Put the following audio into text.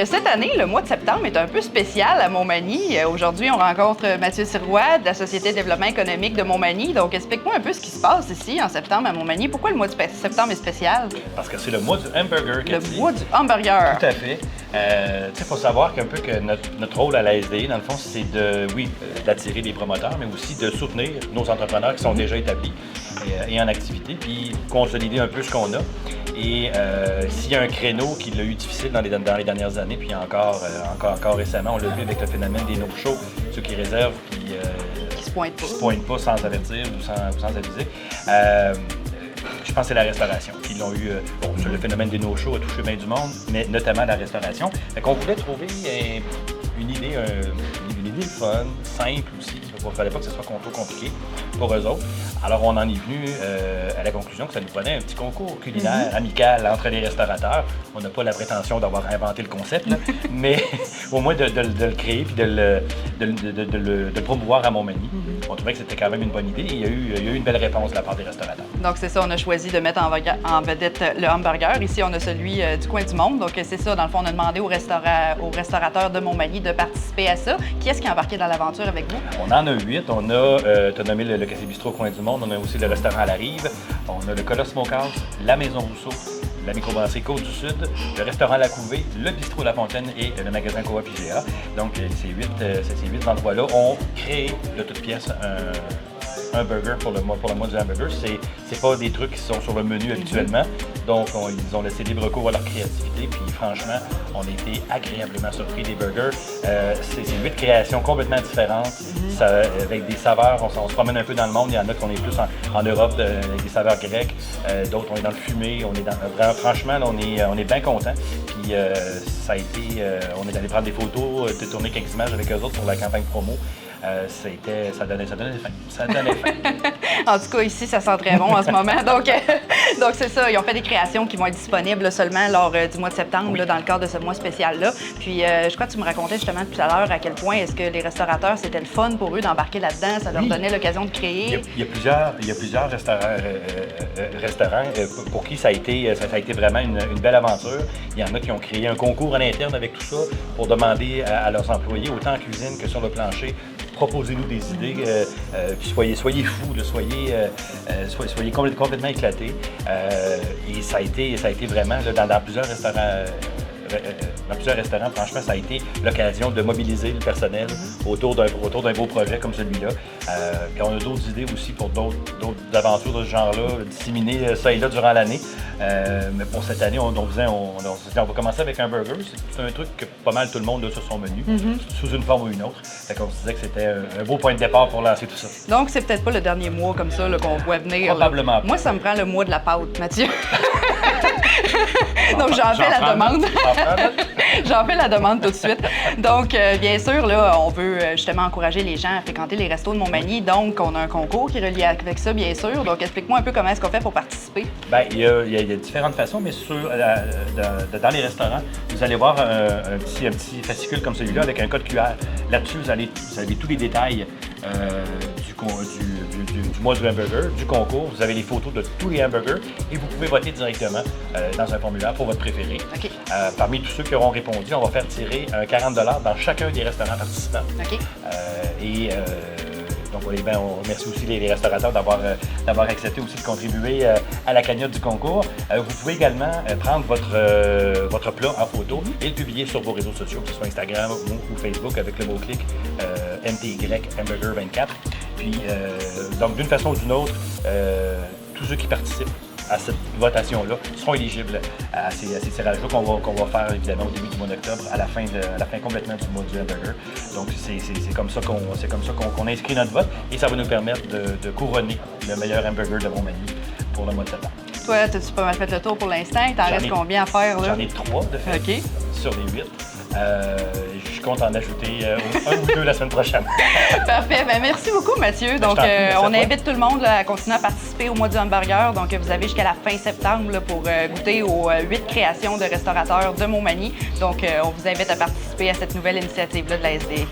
cette année, le mois de septembre est un peu spécial à Montmagny. Aujourd'hui, on rencontre Mathieu Sirois de la Société de développement économique de Montmagny. Donc, explique-moi un peu ce qui se passe ici en septembre à Montmagny. Pourquoi le mois de septembre est spécial? Parce que c'est le mois du hamburger. Le mois du hamburger. Tout à fait. Il faut savoir qu'un peu que notre rôle à la SDE, dans le fond, c'est d'attirer des promoteurs, mais aussi de soutenir nos entrepreneurs qui sont déjà établis et en activité, puis consolider un peu ce qu'on a. Et s'il y a un créneau qui l'a eu difficile dans les dernières années, puis encore récemment, on l'a vu avec le phénomène des no-shows, ceux qui réservent puis qui se pointent pas sans avertir ou sans aviser. Je pense que c'est la restauration qui l'ont eu. Le phénomène des no-shows a touché bien du monde, mais notamment la restauration. Fait qu'on voulait trouver une idée fun, simple aussi. Il ne fallait pas que ce soit trop compliqué pour eux autres. Alors, on en est venu à la conclusion que ça nous prenait un petit concours culinaire amical entre les restaurateurs. On n'a pas la prétention d'avoir inventé le concept, là, mais au moins de le créer et de le promouvoir à Montmagny. On trouvait que c'était quand même une bonne idée et il y a eu une belle réponse de la part des restaurateurs. Donc, c'est ça, on a choisi de mettre en vedette le hamburger. Ici, on a celui du coin du monde. Donc, c'est ça, dans le fond, on a demandé aux restaurateurs de Montmagny de participer à ça. Qui est-ce qui a embarqué dans l'aventure avec vous? On en a 8. On a, tu as nommé le Café Bistrot Coin du Monde. On a aussi le restaurant à la Rive. On a le Colosse Smokehouse, la Maison Rousseau, la microbrasserie Côte du Sud, le restaurant La Couvée, le Bistrot La Fontaine et le magasin Coop IGA. Donc, ces 8 endroits-là ont créé de toutes pièces un burger pour le mois du hamburger. C'est pas des trucs qui sont sur le menu habituellement. Donc, ils ont laissé libre cours à leur créativité. Puis, franchement, on a été agréablement surpris des burgers. C'est 8 créations complètement différentes, avec des saveurs. On se promène un peu dans le monde. Il y en a qu'on est plus en Europe avec des saveurs grecques. D'autres, on est dans le fumé. Franchement, on est bien contents. Puis, ça a été... on est allé prendre des photos, de tourner quelques images avec eux autres pour la campagne promo. Ça donnait faim. En tout cas, ici, ça sent très bon en ce moment. Donc c'est ça. Ils ont fait des créations qui vont être disponibles seulement lors du mois de septembre, là, dans le cadre de ce mois spécial-là. Puis, je crois que tu me racontais justement tout à l'heure à quel point est-ce que les restaurateurs, c'était le fun pour eux d'embarquer là-dedans. Ça leur donnait l'occasion de créer. Il y a plusieurs restaurants pour qui ça a été vraiment une belle aventure. Il y en a qui ont créé un concours en interne avec tout ça pour demander à leurs employés, autant en cuisine que sur le plancher, proposez-nous des idées, puis soyez fous, là, soyez complètement éclatés. Et ça a été vraiment là, dans plusieurs restaurants. Franchement, ça a été l'occasion de mobiliser le personnel autour d'un beau projet comme celui-là. Puis on a d'autres idées aussi pour d'autres aventures de ce genre-là, disséminer ça et là durant l'année. Mais pour cette année, on va commencer avec un burger. C'est un truc que pas mal tout le monde a sur son menu, sous une forme ou une autre. Fait qu'on se disait que c'était un beau point de départ pour lancer tout ça. Donc, c'est peut-être pas le dernier mois comme ça qu'on voit venir. Probablement pas. Moi, ça me prend le mois de la pâte, Mathieu. Donc, j'en fais la demande. J'en fais la demande tout de suite. Donc, bien sûr, là, on veut justement encourager les gens à fréquenter les restos de Montmagny. Donc, on a un concours qui est relié avec ça, bien sûr. Donc, explique-moi un peu comment est-ce qu'on fait pour participer. Bien, il y a différentes façons, mais dans les restaurants, vous allez voir un petit fascicule comme celui-là avec un code QR. Là-dessus, vous avez tous les détails du mois du hamburger, du concours. Vous avez les photos de tous les hamburgers et vous pouvez voter directement dans un formulaire pour votre préféré. Okay. Parmi tous ceux qui auront répondu, on va faire tirer 40 $ dans chacun des restaurants participants. Okay. Donc, on remercie aussi les restaurateurs d'avoir accepté aussi de contribuer à la cagnotte du concours. Vous pouvez également prendre votre plat en photo et le publier sur vos réseaux sociaux, que ce soit Instagram ou Facebook avec le mot-clic MTY Hamburger 24. Puis, donc, d'une façon ou d'une autre, tous ceux qui participent à cette votation-là seront éligibles à ces tirages-là qu'on va faire évidemment au début du mois d'octobre, à la fin complètement du mois du hamburger. Donc c'est comme ça qu'on inscrit notre vote et ça va nous permettre de couronner le meilleur hamburger de Montmagny pour le mois de septembre. Toi, as-tu pas mal fait le tour pour l'instant? Il t'en reste combien à faire? J'en ai 3 de fait, okay, sur les 8. Je compte en ajouter un ou deux la semaine prochaine. Parfait. Bien, merci beaucoup, Mathieu. Donc, on invite tout le monde là, à continuer à participer au mois du hamburger. Donc, vous avez jusqu'à la fin septembre là, pour goûter aux 8 créations de restaurateurs de Montmagny. Donc, on vous invite à participer à cette nouvelle initiative-là de la SDE.